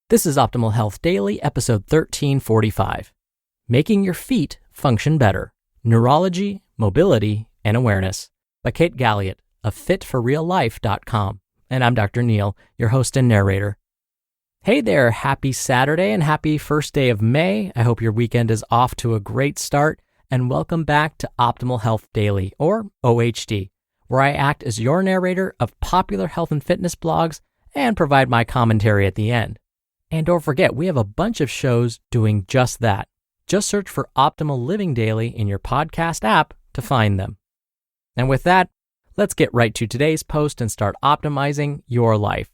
This is Optimal Health Daily, episode 1345. Making Your Feet Function Better, Neurology, Mobility, and Awareness by Kate Galliett of fitforreallife.com. And I'm Dr. Neil, your host and narrator. Hey there, happy Saturday and happy first day of May. I hope your weekend is off to a great start, and welcome back to Optimal Health Daily, or OHD, where I act as your narrator of popular health and fitness blogs and provide my commentary at the end. And don't forget, we have a bunch of shows doing just that. Just search for Optimal Living Daily in your podcast app to find them. And with that, let's get right to today's post and start optimizing your life.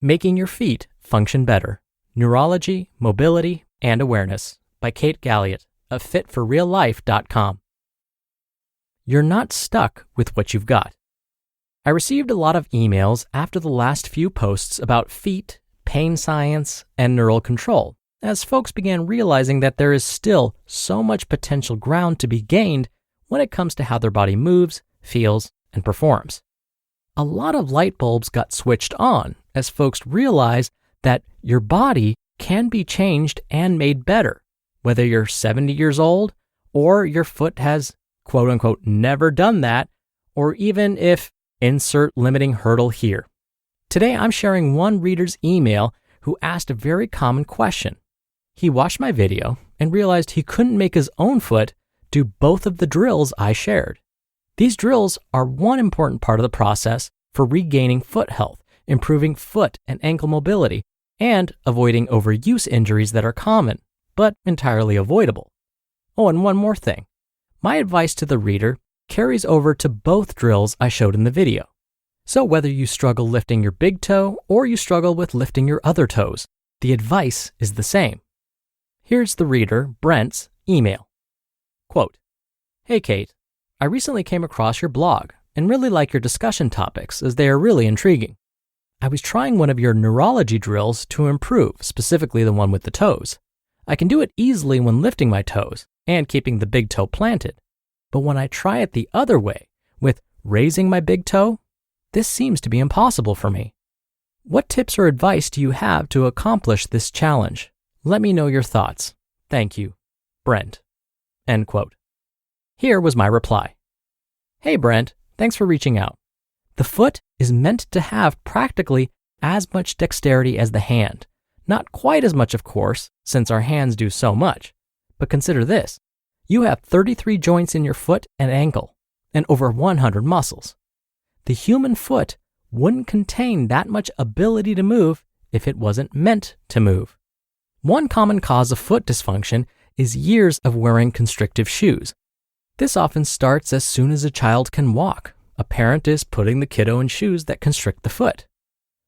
Making Your Feet Function Better, Neurology, Mobility, and Awareness by Kate Galliett of fitforreallife.com. You're not stuck with what you've got. I received a lot of emails after the last few posts about feet, pain science, and neural control, as folks began realizing that there is still so much potential ground to be gained when it comes to how their body moves, feels, and performs. A lot of light bulbs got switched on as folks realize that your body can be changed and made better, whether you're 70 years old or your foot has quote-unquote never done that, or even if insert limiting hurdle here. Today, I'm sharing one reader's email who asked a very common question. He watched my video and realized he couldn't make his own foot do both of the drills I shared. These drills are one important part of the process for regaining foot health, improving foot and ankle mobility, and avoiding overuse injuries that are common, but entirely avoidable. Oh, and one more thing. My advice to the reader carries over to both drills I showed in the video. So whether you struggle lifting your big toe or you struggle with lifting your other toes, the advice is the same. Here's the reader, Brent's, email. Quote, "Hey Kate, I recently came across your blog and really like your discussion topics as they are really intriguing. I was trying one of your neurology drills to improve, specifically the one with the toes. I can do it easily when lifting my toes and keeping the big toe planted. But when I try it the other way, with raising my big toe, this seems to be impossible for me. What tips or advice do you have to accomplish this challenge? Let me know your thoughts. Thank you, Brent." End quote. Here was my reply. Hey Brent, thanks for reaching out. The foot is meant to have practically as much dexterity as the hand. Not quite as much, of course, since our hands do so much. But consider this. You have 33 joints in your foot and ankle, and over 100 muscles. The human foot wouldn't contain that much ability to move if it wasn't meant to move. One common cause of foot dysfunction is years of wearing constrictive shoes. This often starts as soon as a child can walk. A parent is putting the kiddo in shoes that constrict the foot.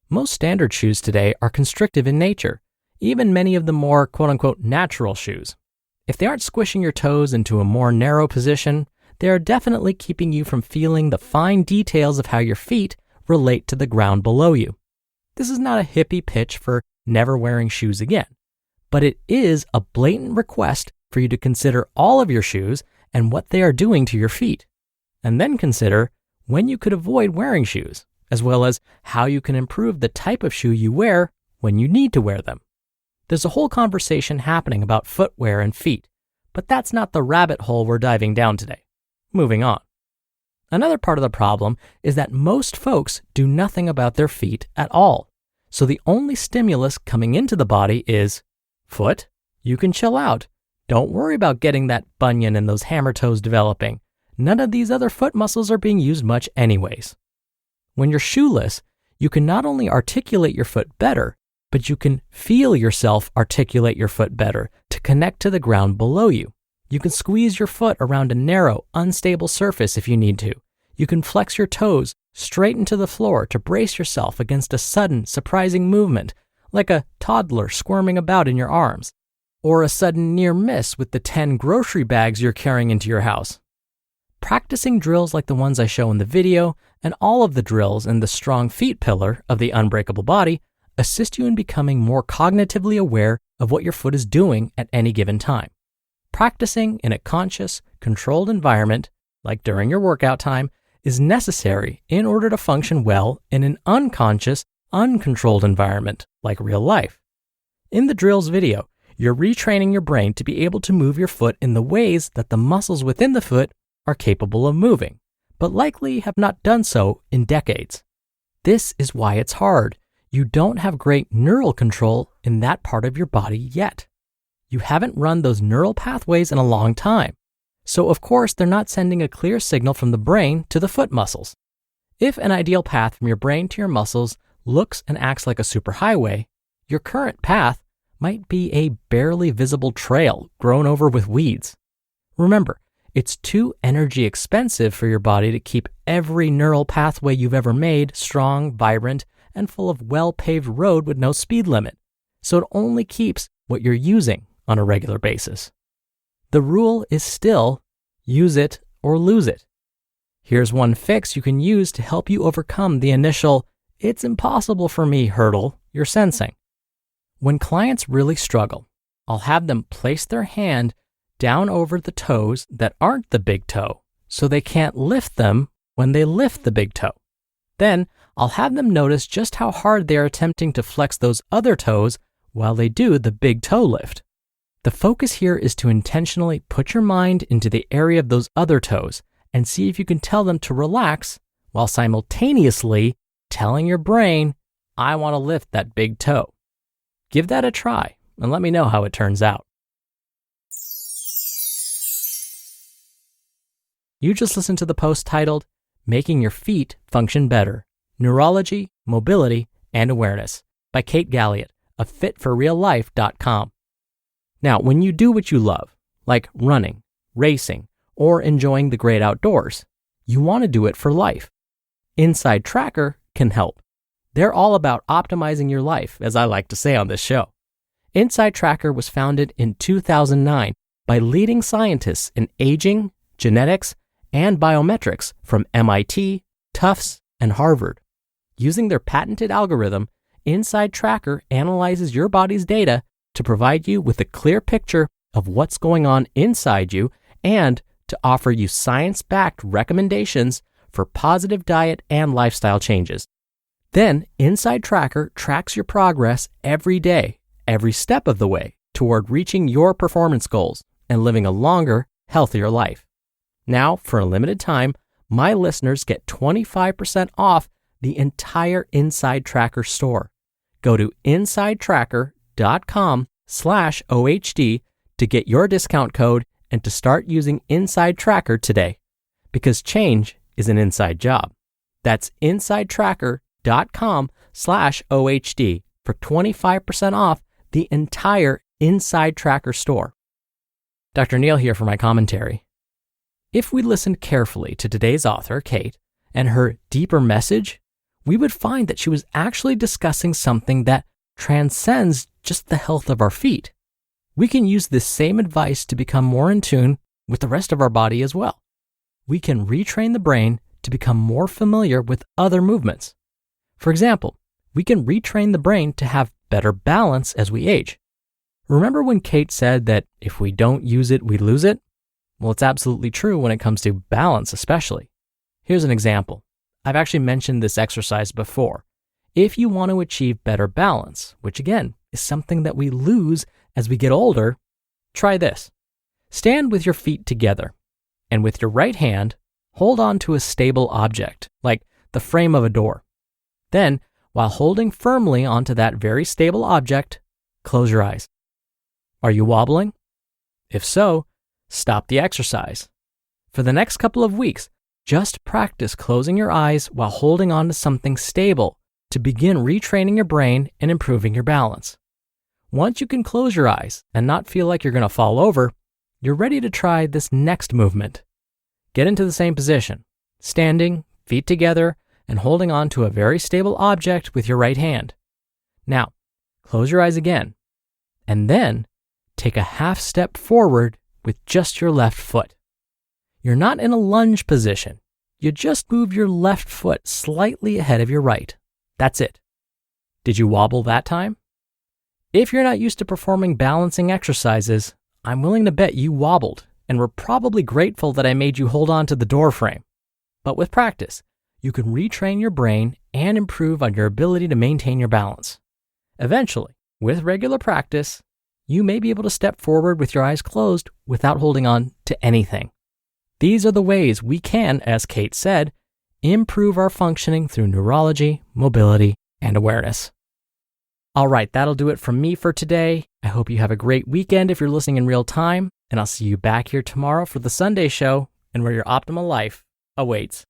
Most standard shoes today are constrictive in nature, even many of the more quote-unquote natural shoes. If they aren't squishing your toes into a more narrow position, they are definitely keeping you from feeling the fine details of how your feet relate to the ground below you. This is not a hippie pitch for never wearing shoes again, but it is a blatant request for you to consider all of your shoes and what they are doing to your feet, and then consider when you could avoid wearing shoes, as well as how you can improve the type of shoe you wear when you need to wear them. There's a whole conversation happening about footwear and feet, but that's not the rabbit hole we're diving down today. Moving on. Another part of the problem is that most folks do nothing about their feet at all. So the only stimulus coming into the body is, foot, you can chill out. Don't worry about getting that bunion and those hammer toes developing. None of these other foot muscles are being used much anyways. When you're shoeless, you can not only articulate your foot better, but you can feel yourself articulate your foot better to connect to the ground below you. You can squeeze your foot around a narrow, unstable surface if you need to. You can flex your toes straight into the floor to brace yourself against a sudden, surprising movement, like a toddler squirming about in your arms, or a sudden near miss with the 10 grocery bags you're carrying into your house. Practicing drills like the ones I show in the video, and all of the drills in the strong feet pillar of the unbreakable body, assist you in becoming more cognitively aware of what your foot is doing at any given time. Practicing in a conscious, controlled environment, like during your workout time, is necessary in order to function well in an unconscious, uncontrolled environment like real life. In the drills video, you're retraining your brain to be able to move your foot in the ways that the muscles within the foot are capable of moving, but likely have not done so in decades. This is why it's hard. You don't have great neural control in that part of your body yet. You haven't run those neural pathways in a long time. So of course, they're not sending a clear signal from the brain to the foot muscles. If an ideal path from your brain to your muscles looks and acts like a superhighway, your current path might be a barely visible trail grown over with weeds. Remember, it's too energy expensive for your body to keep every neural pathway you've ever made strong, vibrant, and full of well-paved road with no speed limit. So it only keeps what you're using on a regular basis. The rule is still use it or lose it. Here's one fix you can use to help you overcome the initial "it's impossible for me" hurdle you're sensing. When clients really struggle, I'll have them place their hand down over the toes that aren't the big toe, so they can't lift them when they lift the big toe. Then I'll have them notice just how hard they are attempting to flex those other toes while they do the big toe lift. The focus here is to intentionally put your mind into the area of those other toes and see if you can tell them to relax while simultaneously telling your brain, "I want to lift that big toe." Give that a try and let me know how it turns out. You just listened to the post titled, "Making Your Feet Function Better, Neurology, Mobility, and Awareness" by Kate Galliett of fitforreallife.com. Now, when you do what you love, like running, racing, or enjoying the great outdoors, you want to do it for life. Inside Tracker can help. They're all about optimizing your life, as I like to say on this show. Inside Tracker was founded in 2009 by leading scientists in aging, genetics, and biometrics from MIT, Tufts, and Harvard. Using their patented algorithm, Inside Tracker analyzes your body's data to provide you with a clear picture of what's going on inside you and to offer you science-backed recommendations for positive diet and lifestyle changes. Then, Inside Tracker tracks your progress every day, every step of the way toward reaching your performance goals and living a longer, healthier life. Now, for a limited time, my listeners get 25% off the entire Inside Tracker store. Go to insidetracker.com/OHD to get your discount code and to start using Inside Tracker today, because change is an inside job. That's insidetracker.com/OHD for 25% off the entire Inside Tracker store. Dr. Neil here for my commentary. If we listened carefully to today's author, Kate, and her deeper message, we would find that she was actually discussing something that transcends just the health of our feet. We can use this same advice to become more in tune with the rest of our body as well. We can retrain the brain to become more familiar with other movements. For example, we can retrain the brain to have better balance as we age. Remember when Kate said that if we don't use it, we lose it? Well, it's absolutely true when it comes to balance especially. Here's an example. I've actually mentioned this exercise before. If you want to achieve better balance, which again is something that we lose as we get older, try this. Stand with your feet together, and with your right hand, hold on to a stable object, like the frame of a door. Then, while holding firmly onto that very stable object, close your eyes. Are you wobbling? If so, stop the exercise. For the next couple of weeks, just practice closing your eyes while holding on to something stable to begin retraining your brain and improving your balance. Once you can close your eyes and not feel like you're going to fall over, you're ready to try this next movement. Get into the same position, standing, feet together, and holding on to a very stable object with your right hand. Now, close your eyes again, and then take a half step forward with just your left foot. You're not in a lunge position. You just move your left foot slightly ahead of your right. That's it. Did you wobble that time? If you're not used to performing balancing exercises, I'm willing to bet you wobbled and were probably grateful that I made you hold on to the door frame. But with practice, you can retrain your brain and improve on your ability to maintain your balance. Eventually, with regular practice, you may be able to step forward with your eyes closed without holding on to anything. These are the ways we can, as Kate said, improve our functioning through neurology, mobility, and awareness. All right, that'll do it from me for today. I hope you have a great weekend if you're listening in real time, and I'll see you back here tomorrow for the Sunday show and where your optimal life awaits.